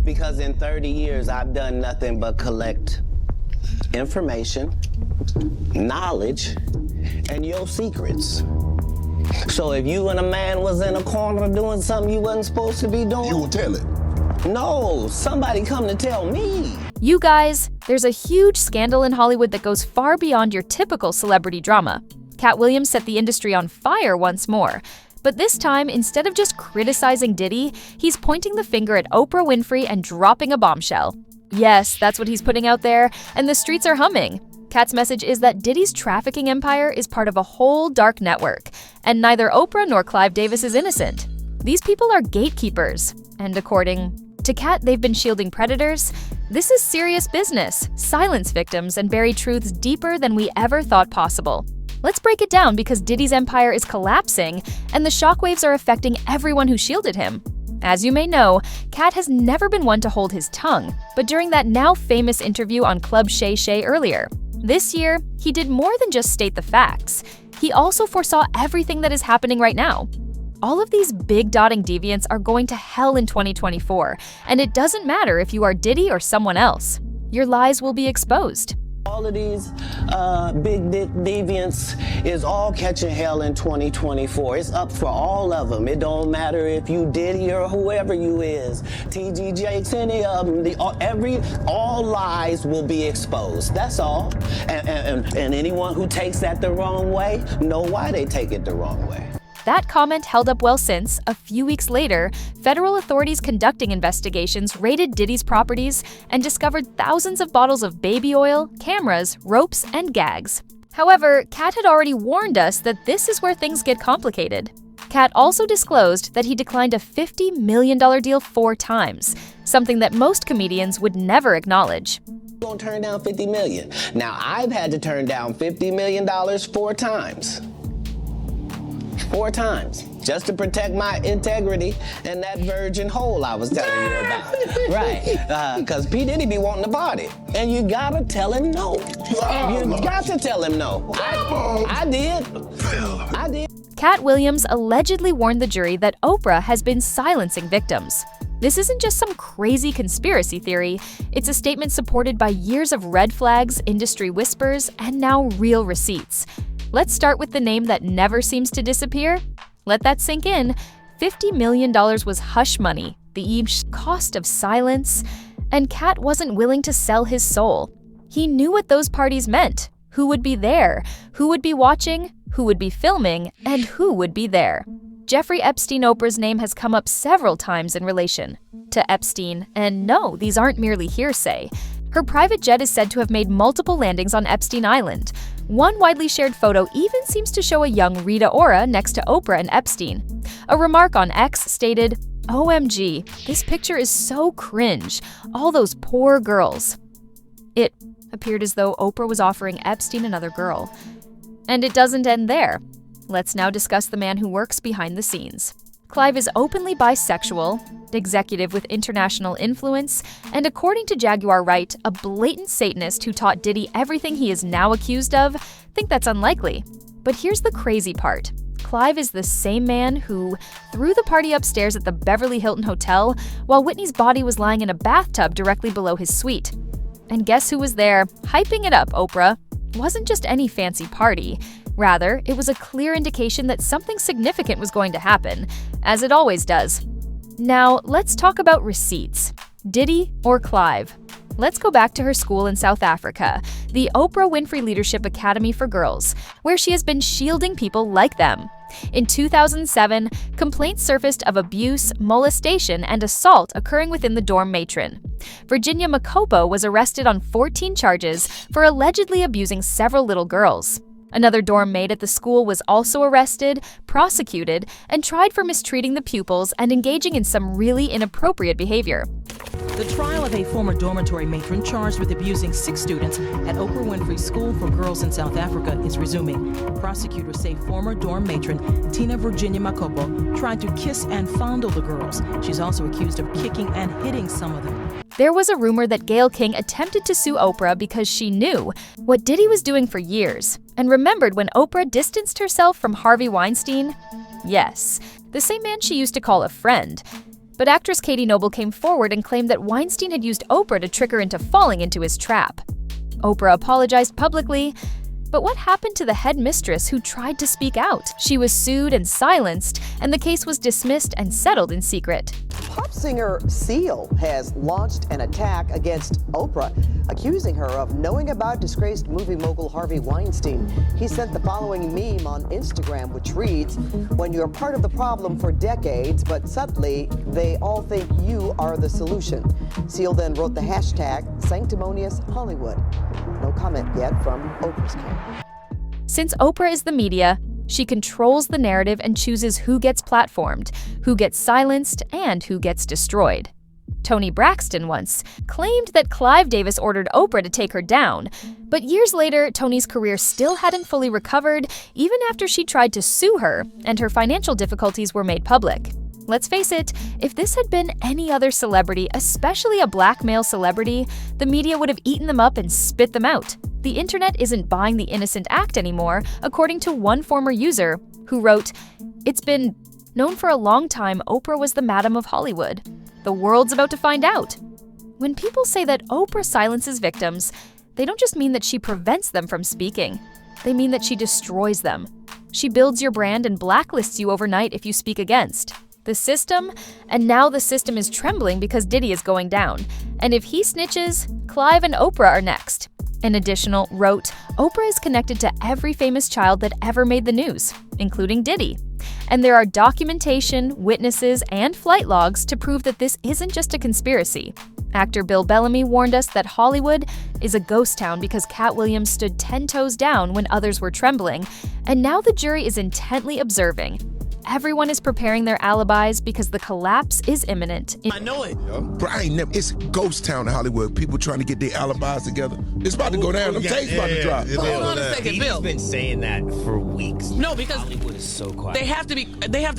Because in 30 years, I've done nothing but collect information, knowledge, and your secrets. So if you and a man was in a corner doing something you wasn't supposed to be doing, you will tell it. No, somebody come to tell me. You guys, there's a huge scandal in Hollywood that goes far beyond your typical celebrity drama. Katt Williams set the industry on fire once more. But this time, instead of just criticizing Diddy, he's pointing the finger at Oprah Winfrey and dropping a bombshell. Yes, that's what he's putting out there, and the streets are humming. Katt's message is that Diddy's trafficking empire is part of a whole dark network, and neither Oprah nor Clive Davis is innocent. These people are gatekeepers, and according to Katt, they've been shielding predators. This is serious business, silence victims, and bury truths deeper than we ever thought possible. Let's break it down because Diddy's empire is collapsing, and the shockwaves are affecting everyone who shielded him. As you may know, Katt has never been one to hold his tongue, but during that now famous interview on Club Shay Shay earlier, this year, he did more than just state the facts. He also foresaw everything that is happening right now. All of these big dotting deviants are going to hell in 2024, and it doesn't matter if you are Diddy or someone else. Your lies will be exposed. All of these big deviants is all catching hell in 2024. It's up for all of them. It don't matter if you Diddy or whoever you is. T.G. Jakes, any of them. All lies will be exposed. That's all. And anyone who takes that the wrong way, know why they take it the wrong way. That comment held up well since, a few weeks later, federal authorities conducting investigations raided Diddy's properties and discovered thousands of bottles of baby oil, cameras, ropes, and gags. However, Katt had already warned us that this is where things get complicated. Katt also disclosed that he declined a $50 million deal 4 times, something that most comedians would never acknowledge. Gonna turn down $50 million. Now, I've had to turn down $50 million 4 times. 4 times, just to protect my integrity and that virgin hole I was telling you about. Right, because P. Diddy be wanting to party. And you gotta tell him no. You got to tell him no. I did. Katt Williams allegedly warned the jury that Oprah has been silencing victims. This isn't just some crazy conspiracy theory. It's a statement supported by years of red flags, industry whispers, and now real receipts. Let's start with the name that never seems to disappear. Let that sink in. $50 million was hush money, the cost of silence, and Katt wasn't willing to sell his soul. He knew what those parties meant, who would be there, who would be watching, who would be filming, and who would be there. Jeffrey Epstein Oprah's name has come up several times in relation to Epstein, and no, these aren't merely hearsay. Her private jet is said to have made multiple landings on Epstein Island. One widely shared photo even seems to show a young Rita Ora next to Oprah and Epstein. A remark on X stated, "OMG, this picture is so cringe. All those poor girls." It appeared as though Oprah was offering Epstein another girl. And it doesn't end there. Let's now discuss the man who works behind the scenes. Clive is openly bisexual, executive with international influence, and according to Jaguar Wright, a blatant Satanist who taught Diddy everything he is now accused of. Think that's unlikely. But here's the crazy part. Clive is the same man who threw the party upstairs at the Beverly Hilton Hotel while Whitney's body was lying in a bathtub directly below his suite. And guess who was there, hyping it up, Oprah? It wasn't just any fancy party. Rather, it was a clear indication that something significant was going to happen, as it always does. Now, let's talk about receipts. Diddy or Clive? Let's go back to her school in South Africa, the Oprah Winfrey Leadership Academy for Girls, where she has been shielding people like them. In 2007, complaints surfaced of abuse, molestation, and assault occurring within the dorm matron. Virginia Makopo was arrested on 14 charges for allegedly abusing several little girls. Another dorm mate at the school was also arrested, prosecuted, and tried for mistreating the pupils and engaging in some really inappropriate behavior. The trial of a former dormitory matron charged with abusing 6 students at Oprah Winfrey School for Girls in South Africa is resuming. Prosecutors say former dorm matron Tina Virginia Makopo tried to kiss and fondle the girls. She's also accused of kicking and hitting some of them. There was a rumor that Gayle King attempted to sue Oprah because she knew what Diddy was doing for years and remembered when Oprah distanced herself from Harvey Weinstein. Yes, the same man she used to call a friend. But actress Katie Noble came forward and claimed that Weinstein had used Oprah to trick her into falling into his trap. Oprah apologized publicly, but what happened to the head mistress who tried to speak out? She was sued and silenced, and the case was dismissed and settled in secret. Pop singer Seal has launched an attack against Oprah, accusing her of knowing about disgraced movie mogul Harvey Weinstein. He sent the following meme on Instagram, which reads, "When you're part of the problem for decades, but subtly, they all think you are the solution." Seal then wrote the hashtag Sanctimonious Hollywood. No comment yet from Oprah's camp. Since Oprah is the media, she controls the narrative and chooses who gets platformed, who gets silenced, and who gets destroyed. Toni Braxton once claimed that Clive Davis ordered Oprah to take her down, but years later, Toni's career still hadn't fully recovered even after she tried to sue her, and her financial difficulties were made public. Let's face it, if this had been any other celebrity, especially a black male celebrity, the media would have eaten them up and spit them out. The internet isn't buying the innocent act anymore, according to one former user who wrote, "It's been known for a long time Oprah was the Madam of Hollywood. The world's about to find out." When people say that Oprah silences victims, they don't just mean that she prevents them from speaking. They mean that she destroys them. She builds your brand and blacklists you overnight if you speak against the system, and now the system is trembling because Diddy is going down. And if he snitches, Clive and Oprah are next. An additional wrote, "Oprah is connected to every famous child that ever made the news, including Diddy. And there are documentation, witnesses, and flight logs to prove that this isn't just a conspiracy." Actor Bill Bellamy warned us that Hollywood is a ghost town because Katt Williams stood 10 toes down when others were trembling, and now the jury is intently observing. Everyone is preparing their alibis because the collapse is imminent. I know it. Bro, I ain't never. It's ghost town in Hollywood. People trying to get their alibis together. It's about to go down. Them tapes about to drop. Hold on a second, Bill. He's been saying that for weeks. No, because Hollywood is so quiet. they have to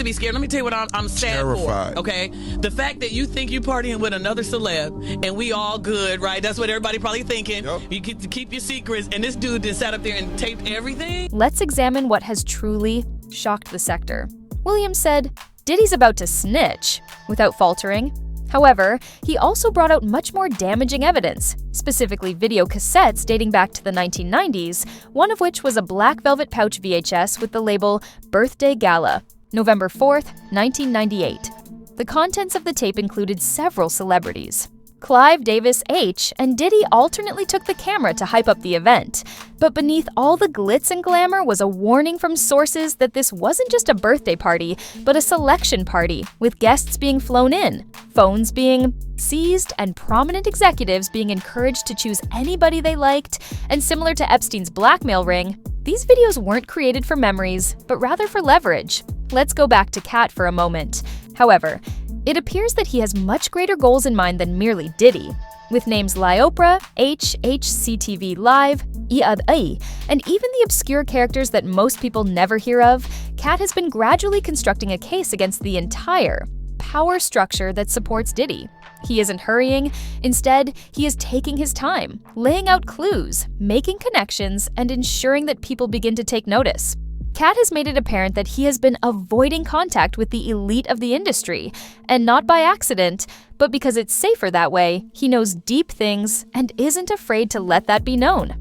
be scared. Let me tell you what I'm sad Terrified. for. Okay, the fact that you think you partying with another celeb and we all good, right? That's what everybody probably thinking. Yep. You get to keep your secrets, and this dude just sat up there and taped everything. Let's examine what has truly shocked the sector. Williams said, "Diddy's about to snitch," without faltering. However, he also brought out much more damaging evidence, specifically video cassettes dating back to the 1990s, one of which was a black velvet pouch VHS with the label Birthday Gala, November 4th, 1998. The contents of the tape included several celebrities. Clive Davis H. and Diddy alternately took the camera to hype up the event. But beneath all the glitz and glamour was a warning from sources that this wasn't just a birthday party, but a selection party, with guests being flown in, phones being seized, and prominent executives being encouraged to choose anybody they liked. And similar to Epstein's blackmail ring, these videos weren't created for memories, but rather for leverage. Let's go back to Katt for a moment. However, it appears that he has much greater goals in mind than merely Diddy. With names like Oprah, HHCTV Live, EAA, and even the obscure characters that most people never hear of, Katt has been gradually constructing a case against the entire power structure that supports Diddy. He isn't hurrying. Instead, he is taking his time, laying out clues, making connections, and ensuring that people begin to take notice. Katt has made it apparent that he has been avoiding contact with the elite of the industry, and not by accident, but because it's safer that way. He knows deep things and isn't afraid to let that be known.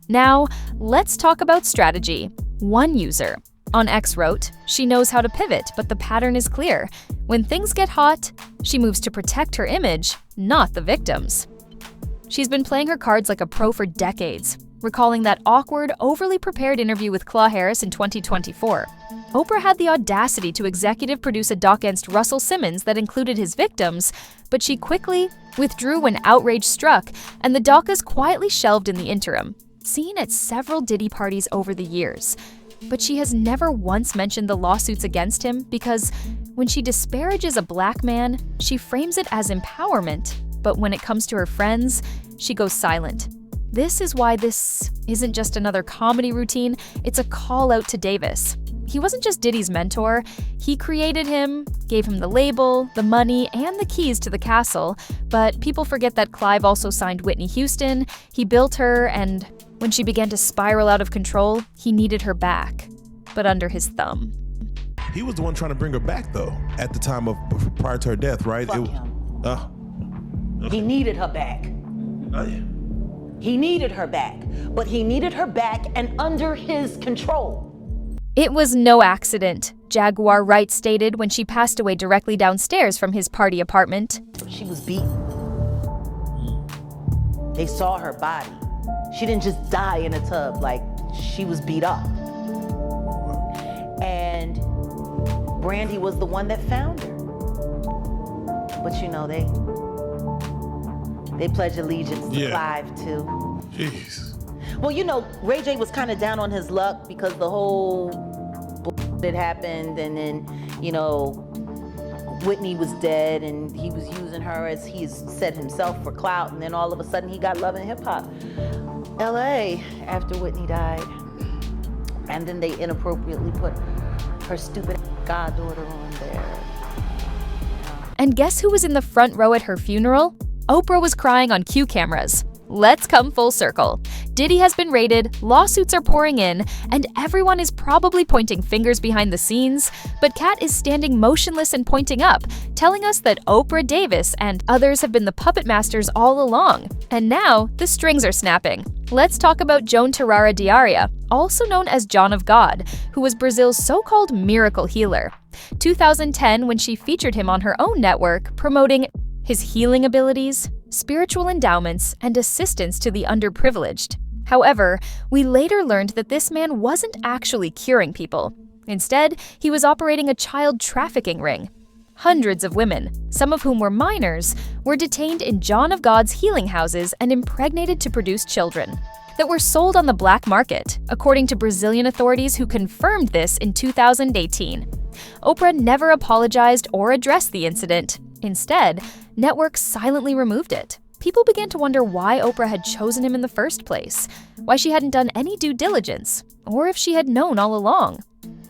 Now, let's talk about strategy. One user on X wrote, "She knows how to pivot, but the pattern is clear. When things get hot, she moves to protect her image, not the victims." She's been playing her cards like a pro for decades, recalling that awkward, overly prepared interview with Claw Harris in 2024. Oprah had the audacity to executive produce a doc against Russell Simmons that included his victims, but she quickly withdrew when outrage struck, and the doc is quietly shelved in the interim, seen at several Diddy parties over the years. But she has never once mentioned the lawsuits against him because when she disparages a black man, she frames it as empowerment, but when it comes to her friends, she goes silent. This is why this isn't just another comedy routine, it's a call out to Davis. He wasn't just Diddy's mentor, he created him, gave him the label, the money, and the keys to the castle, but people forget that Clive also signed Whitney Houston, he built her, and when she began to spiral out of control, he needed her back, but under his thumb. He was the one trying to bring her back, though, at the time of prior to her death, right? Fuck him. Okay. He needed her back. Oh, yeah. He needed her back, but he needed her back and under his control. It was no accident, Jaguar Wright stated when she passed away directly downstairs from his party apartment. She was beaten. They saw her body. She didn't just die in a tub, like she was beat up. And Brandy was the one that found her. But you know, they pledge allegiance to Clive too. Jeez. Well, you know, Ray J was kind of down on his luck because the whole that happened, and then, you know, Whitney was dead and he was using her, as he's said himself, for clout, and then all of a sudden he got Love and Hip Hop LA after Whitney died. And then they inappropriately put her stupid goddaughter on there. And guess who was in the front row at her funeral? Oprah was crying on cue cameras. Let's come full circle. Diddy has been raided, lawsuits are pouring in, and everyone is probably pointing fingers behind the scenes, but Katt is standing motionless and pointing up, telling us that Oprah Davis and others have been the puppet masters all along. And now, the strings are snapping. Let's talk about Joan Terrara Diaria, also known as John of God, who was Brazil's so-called miracle healer. 2010, when she featured him on her own network, promoting his healing abilities, spiritual endowments, and assistance to the underprivileged. However, we later learned that this man wasn't actually curing people. Instead, he was operating a child trafficking ring. Hundreds of women, some of whom were minors, were detained in John of God's healing houses and impregnated to produce children that were sold on the black market, according to Brazilian authorities who confirmed this in 2018. Oprah never apologized or addressed the incident. Instead, networks silently removed it. People began to wonder why Oprah had chosen him in the first place, why she hadn't done any due diligence, or if she had known all along.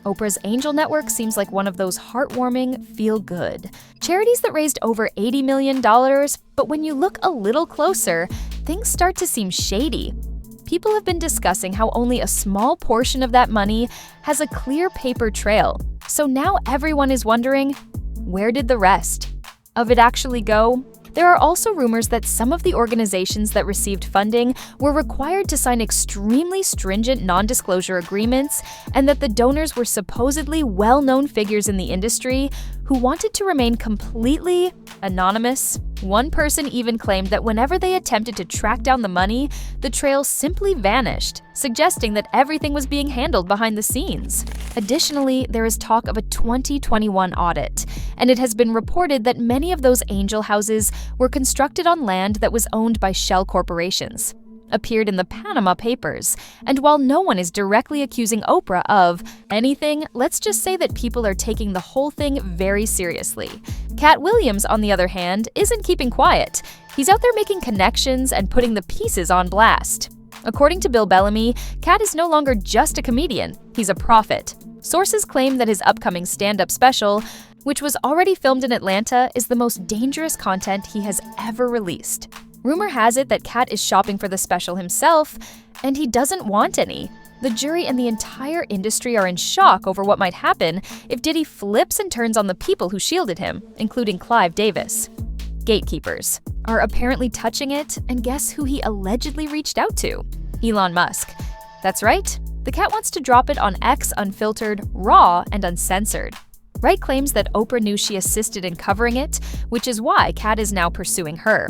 Oprah's Angel Network seems like one of those heartwarming, feel-good charities that raised over $80 million, but when you look a little closer, things start to seem shady. People have been discussing how only a small portion of that money has a clear paper trail. So now everyone is wondering, where did the rest of it actually go? There are also rumors that some of the organizations that received funding were required to sign extremely stringent non-disclosure agreements, and that the donors were supposedly well-known figures in the industry who wanted to remain completely anonymous. One person even claimed that whenever they attempted to track down the money, the trail simply vanished, suggesting that everything was being handled behind the scenes. Additionally, there is talk of a 2021 audit, and it has been reported that many of those angel houses were constructed on land that was owned by shell corporations. Appeared in the Panama Papers, and while no one is directly accusing Oprah of anything, let's just say that people are taking the whole thing very seriously. Katt Williams, on the other hand, isn't keeping quiet. He's out there making connections and putting the pieces on blast. According to Bill Bellamy, Katt is no longer just a comedian, he's a prophet. Sources claim that his upcoming stand-up special, which was already filmed in Atlanta, is the most dangerous content he has ever released. Rumor has it that Katt is shopping for the special himself, and he doesn't want any. The jury and the entire industry are in shock over what might happen if Diddy flips and turns on the people who shielded him, including Clive Davis. Gatekeepers are apparently touching it, and guess who he allegedly reached out to? Elon Musk. That's right, the cat wants to drop it on X unfiltered, raw, and uncensored. Wright claims that Oprah knew she assisted in covering it, which is why Katt is now pursuing her.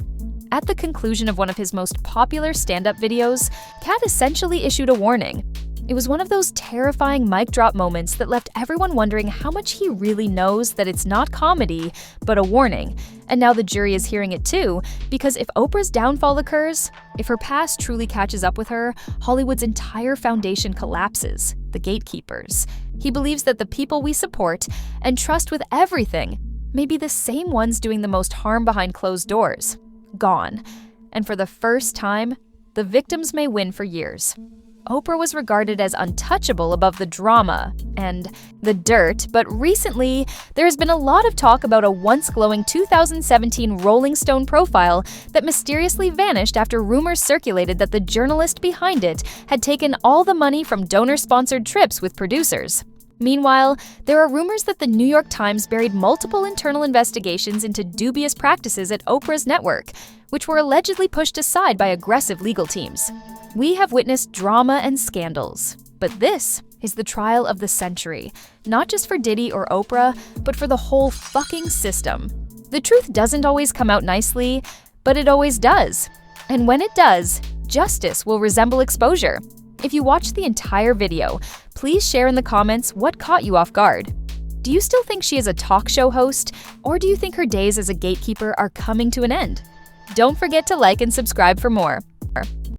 At the conclusion of one of his most popular stand-up videos, Katt essentially issued a warning. It was one of those terrifying mic drop moments that left everyone wondering how much he really knows that it's not comedy, but a warning. And now the jury is hearing it too, because if Oprah's downfall occurs, if her past truly catches up with her, Hollywood's entire foundation collapses, the gatekeepers. He believes that the people we support and trust with everything may be the same ones doing the most harm behind closed doors. Gone. And for the first time, the victims may win for years. Oprah was regarded as untouchable above the drama and the dirt, but recently, there has been a lot of talk about a once-glowing 2017 Rolling Stone profile that mysteriously vanished after rumors circulated that the journalist behind it had taken all the money from donor-sponsored trips with producers. Meanwhile, there are rumors that the New York Times buried multiple internal investigations into dubious practices at Oprah's network, which were allegedly pushed aside by aggressive legal teams. We have witnessed drama and scandals, but this is the trial of the century, not just for Diddy or Oprah, but for the whole fucking system. The truth doesn't always come out nicely, but it always does. And when it does, justice will resemble exposure. If you watched the entire video, please share in the comments what caught you off guard. Do you still think she is a talk show host, or do you think her days as a gatekeeper are coming to an end? Don't forget to like and subscribe for more.